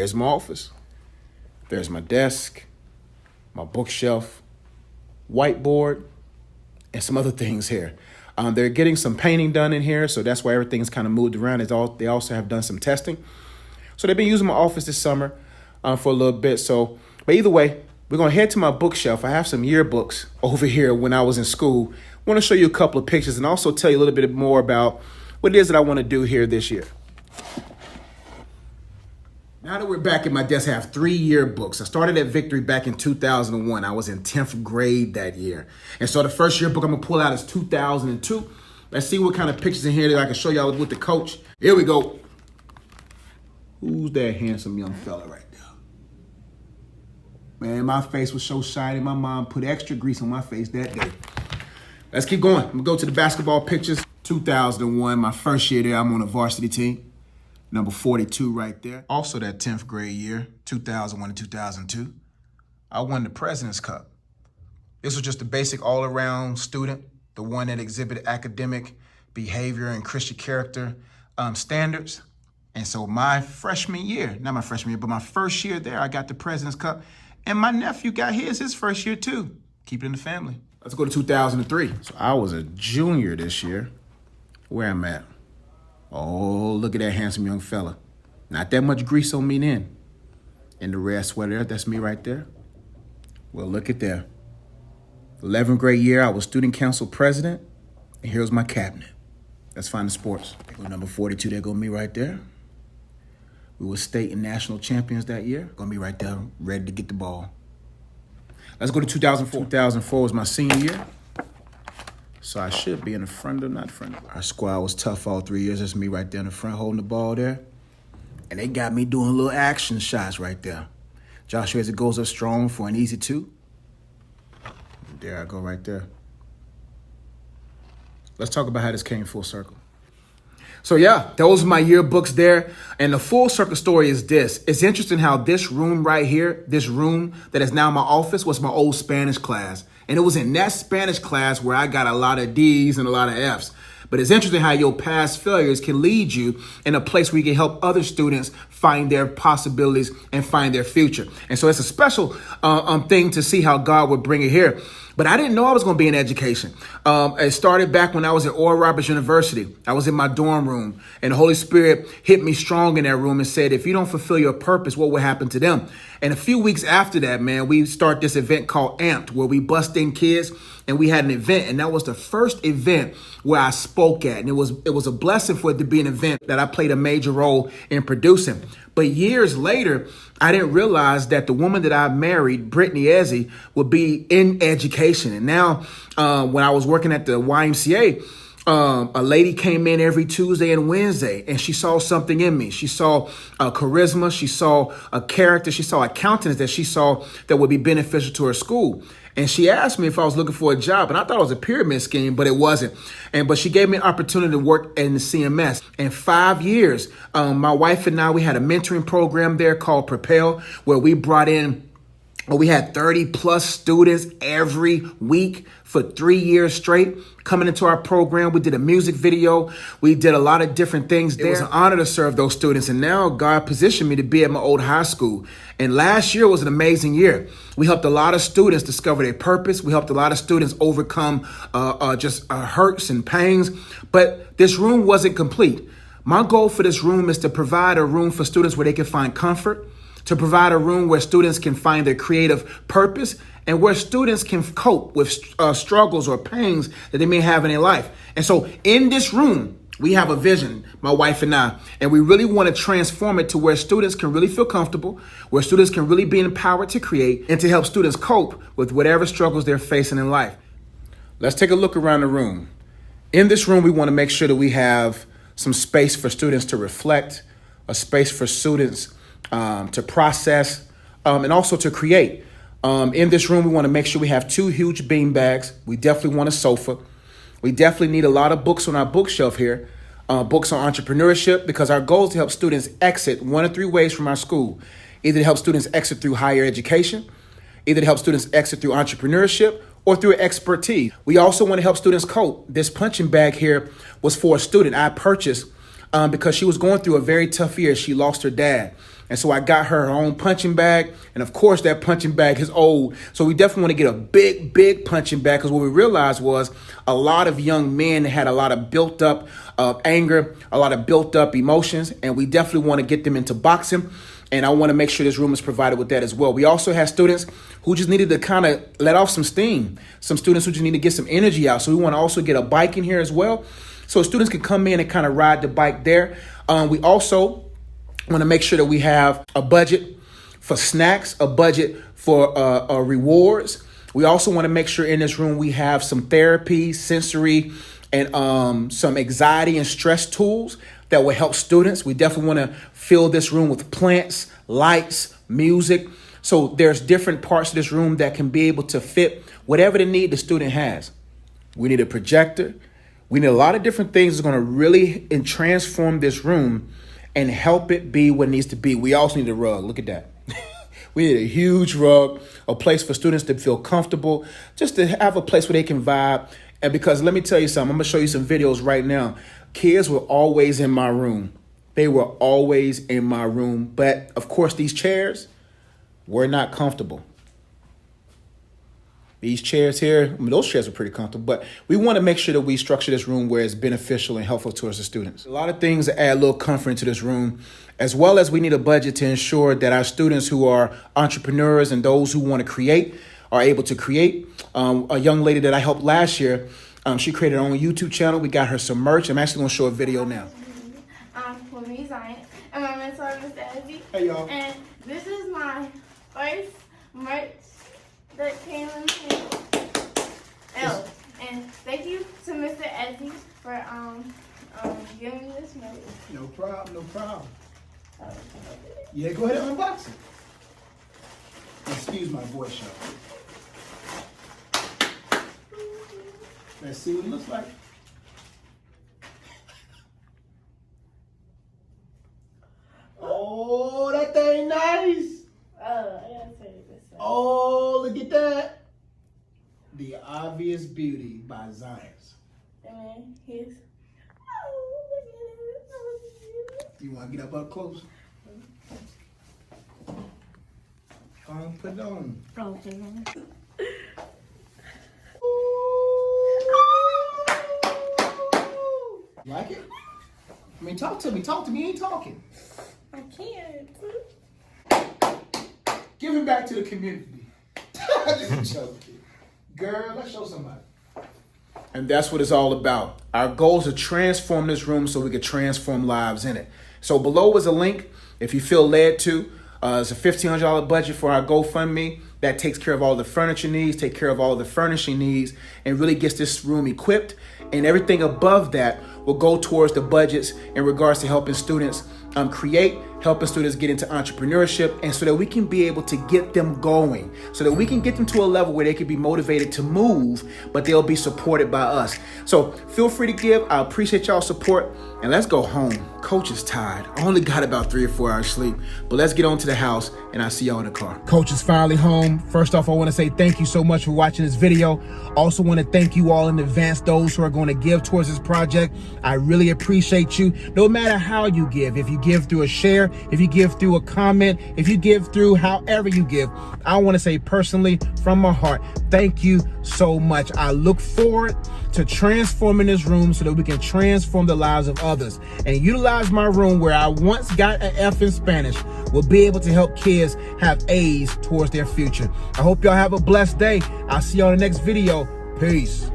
here's my office. There's my desk, my bookshelf, whiteboard, and some other things here. They're getting some painting done in here, so that's why everything's kind of moved around. They also have done some testing. So they've been using my office this summer for a little bit. But either way, we're going to head to my bookshelf. I have some yearbooks over here when I was in school. I want to show you a couple of pictures and also tell you a little bit more about what it is that I want to do here this year. Now that we're back at my desk, I have 3 yearbooks. I started at Victory back in 2001. I was in 10th grade that year. And so the first yearbook I'm going to pull out is 2002. Let's see what kind of pictures in here that I can show y'all with the coach. Here we go. Who's that handsome young fella right there? Man, my face was so shiny. My mom put extra grease on my face that day. Let's keep going. I'm going to go to the basketball pictures. 2001, my first year there, I'm on a varsity team. Number 42 right there. Also that 10th grade year, 2001 to 2002, I won the President's Cup. This was just a basic all-around student, the one that exhibited academic, behavior, and Christian character standards. And so my freshman year, not my freshman year, but my first year there, I got the President's Cup. And my nephew got his first year too. Keep it in the family. Let's go to 2003. So I was a junior this year. Where I'm at. Oh, look at that handsome young fella. Not that much grease on me then. In the red sweater, that's me right there. Well, look at that. 11th grade year, I was student council president, and here's my cabinet. Let's find the sports. Number 42, there go me right there. We were state and national champions that year. Gonna be right there, ready to get the ball. Let's go to 2004. 2004 was my senior year. So I should be in the front or not front. Our squad was tough all 3 years. That's me right there in the front holding the ball there. And they got me doing little action shots right there. Joshua as it goes up strong for an easy 2. There I go right there. Let's talk about how this came full circle. So yeah, those are my yearbooks there. And the full circle story is this. It's interesting how this room right here, this room that is now my office, was my old Spanish class. And it was in that Spanish class where I got a lot of D's and a lot of F's. But it's interesting how your past failures can lead you in a place where you can help other students find their possibilities and find their future. And so it's a special thing to see how God would bring it here. But I didn't know I was going to be in education. It started back when I was at Oral Roberts University. I was in my dorm room, and the Holy Spirit hit me strong in that room and said, if you don't fulfill your purpose, what will happen to them? And a few weeks after that, man, we start this event called Amped, where we bust in kids, and we had an event. And that was the first event where I spoke at. And it was a blessing for it to be an event that I played a major role in producing. But years later, I didn't realize that the woman that I married, Brittany Ezzie, would be in education. And now when I was working at the YMCA, a lady came in every Tuesday and Wednesday, and she saw something in me. She saw a charisma. She saw a character. She saw a countenance that she saw that would be beneficial to her school. And she asked me if I was looking for a job, and I thought it was a pyramid scheme, but it wasn't. But she gave me an opportunity to work in the CMS. In 5 years, my wife and I, we had a mentoring program there called Propel, where we brought in, we had 30 plus students every week for 3 years straight coming into our program. We did a music video. We did a lot of different things there. It was an honor to serve those students. And now God positioned me to be at my old high school. And last year was an amazing year. We helped a lot of students discover their purpose. We helped a lot of students overcome hurts and pains. But this room wasn't complete. My goal for this room is to provide a room for students where they can find comfort, to provide a room where students can find their creative purpose, and where students can cope with struggles or pains that they may have in their life. And so in this room, we have a vision, my wife and I, and we really want to transform it to where students can really feel comfortable, where students can really be empowered to create, and to help students cope with whatever struggles they're facing in life. Let's take a look around the room. In this room, we want to make sure that we have some space for students to reflect, a space for students to process, and also to create. In this room, we want to make sure we have 2 huge bean bags. We definitely want a sofa. We definitely need a lot of books on our bookshelf here, books on entrepreneurship, because our goal is to help students exit 1 of 3 ways from our school. Either to help students exit through higher education, either to help students exit through entrepreneurship, or through expertise. We also want to help students cope. This punching bag here was for a student I purchased because she was going through a very tough year. She lost her dad. And so I got her own punching bag. And of course, that punching bag is old. So we definitely want to get a big punching bag, because what we realized was a lot of young men had a lot of built up anger, a lot of built up emotions. And we definitely want to get them into boxing. And I want to make sure this room is provided with that as well. We also have students who just needed to kind of let off some steam. Some students who just need to get some energy out. So we want to also get a bike in here as well, so students can come in and kind of ride the bike there. We also want to make sure that we have a budget for snacks, a budget for rewards. We also want to make sure in this room we have some therapy, sensory, and some anxiety and stress tools that will help students. We definitely want to fill this room with plants, lights, music. So there's different parts of this room that can be able to fit whatever the need the student has. We need a projector. We need a lot of different things that's going to really transform this room and help it be what it needs to be. We also need a rug. Look at that. We need a huge rug, a place for students to feel comfortable, just to have a place where they can vibe. And because let me tell you something, I'm going to show you some videos right now. Kids were always in my room. They were always in my room. But of course, these chairs were not comfortable. These chairs here, I mean, those chairs are pretty comfortable, but we want to make sure that we structure this room where it's beneficial and helpful towards the students. A lot of things that add a little comfort into this room, as well as we need a budget to ensure that our students who are entrepreneurs and those who want to create are able to create. A young lady that I helped last year, she created her own YouTube channel. We got her some merch. I'm actually going to show a video now. For me, Science, and my mentor, Mr. Ezzy. Hey, y'all. And this is my first merch that came in the mail. And thank you to Mr. Ezzy for giving me this merch. No problem, no problem. Yeah, go ahead and unbox it. Excuse my voice, y'all. Let's see what it looks like. Oh, that thing nice. Oh, I gotta say this. Oh, look at that. The Obvious Beauty by Zions. And then here's. Oh, look at it. You want to get up close? Put it on. Like it? I mean, talk to me. Talk to me. You ain't talking. I can't. Give him back to the community. Just joking. Girl, let's show somebody. And that's what it's all about. Our goal is to transform this room so we can transform lives in it. So below is a link if you feel led to. It's a $1,500 budget for our GoFundMe. That takes care of all the furniture needs, take care of all the furnishing needs, and really gets this room equipped. And everything above that will go towards the budgets in regards to helping students create, helping students get into entrepreneurship, and so that we can be able to get them going, so that we can get them to a level where they can be motivated to move, but they'll be supported by us. So feel free to give. I appreciate y'all's support, and let's go home. Coach is tired. I only got about 3 or 4 hours sleep, but let's get on to the house, and I'll see y'all in the car. Coach is finally home. First off, I want to say thank you so much for watching this video. Also want to thank you all in advance, those who are going to give towards this project. I really appreciate you, no matter how you give. If you give through a share, if you give through a comment, if you give through however you give, I want to say personally from my heart, thank you so much. I look forward to transforming this room so that we can transform the lives of others, and utilize my room where I once got an F in Spanish will be able to help kids have A's towards their future. I hope y'all have a blessed day. I'll see y'all in the next video. Peace.